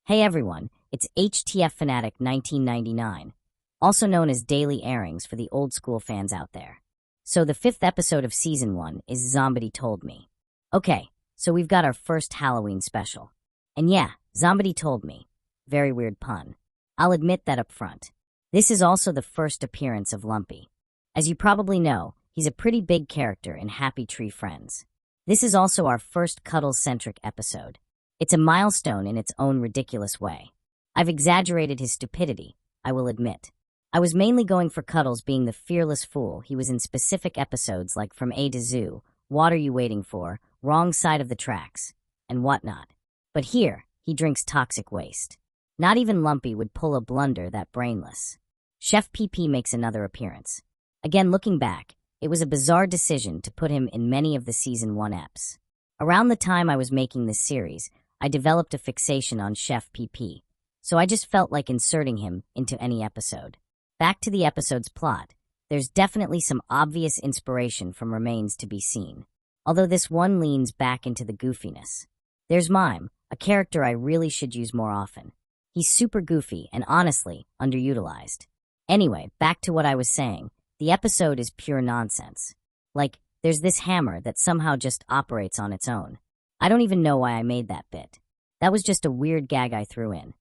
Hey everyone, it's HTF Fanatic 1999, also known as Daily Airings for the old school fans out there. So the 5th episode of Season 1 is Zombodie Told Me. Okay, so we've got our first Halloween special. And yeah, Zombodie Told Me. Very weird pun. I'll admit that up front. This is also the first appearance of Lumpy. As you probably know, he's a pretty big character in Happy Tree Friends. This is also our first cuddle-centric episode. It's a milestone in its own ridiculous way. I've exaggerated his stupidity, I will admit. I was mainly going for Cuddles being the fearless fool he was in specific episodes like From A to Zoo, What Are You Waiting For, Wrong Side of the Tracks, and whatnot. But here, he drinks toxic waste. Not even Lumpy would pull a blunder that brainless. Chef PP makes another appearance. Again, looking back, it was a bizarre decision to put him in many of the Season 1 eps. Around the time I was making this series, I developed a fixation on Chef PP, so I just felt like inserting him into any episode. Back to the episode's plot, there's definitely some obvious inspiration from Remains to be seen, although this one leans back into the goofiness. There's Mime, a character I really should use more often. He's super goofy and honestly underutilized. Anyway, back to what I was saying. The episode is pure nonsense. Like, there's this hammer that somehow just operates on its own. I don't even know why I made that bit. That was just a weird gag I threw in.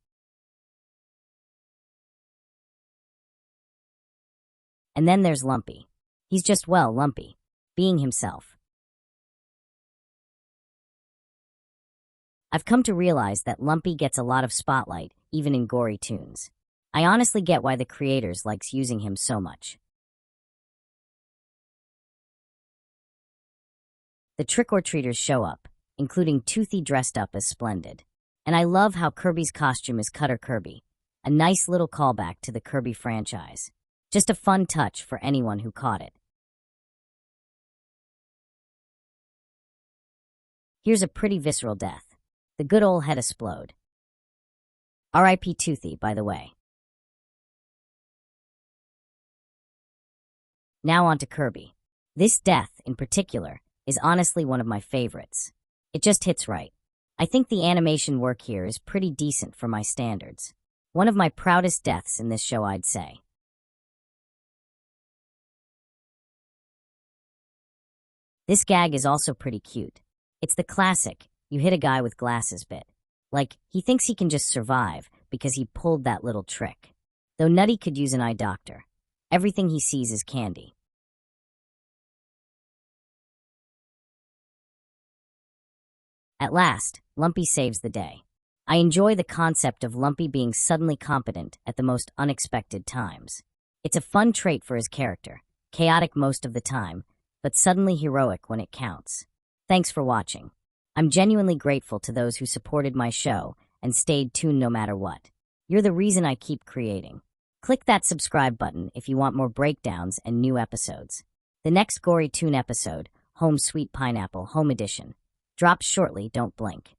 And then there's Lumpy. He's just, well, Lumpy. Being himself. I've come to realize that Lumpy gets a lot of spotlight, even in gory toons. I honestly get why the creators likes using him so much. The trick-or-treaters show up, including Toothy dressed up as Splendid. And I love how Kirby's costume is Cutter Kirby, a nice little callback to the Kirby franchise. Just a fun touch for anyone who caught it. Here's a pretty visceral death. The good old head explode. R.I.P. Toothy, by the way. Now on to Kirby. This death, in particular, is honestly one of my favorites. It just hits right. I think the animation work here is pretty decent for my standards. One of my proudest deaths in this show, I'd say. This gag is also pretty cute. It's the classic, you hit a guy with glasses bit. Like, he thinks he can just survive because he pulled that little trick. Though Nutty could use an eye doctor. Everything he sees is candy. At last, Lumpy saves the day. I enjoy the concept of Lumpy being suddenly competent at the most unexpected times. It's a fun trait for his character, chaotic most of the time, but suddenly heroic when it counts. Thanks for watching. I'm genuinely grateful to those who supported my show and stayed tuned no matter what. You're the reason I keep creating. Click that subscribe button if you want more breakdowns and new episodes. The next Gory Toon episode, Home Sweet Pineapple Home Edition, drops shortly, don't blink.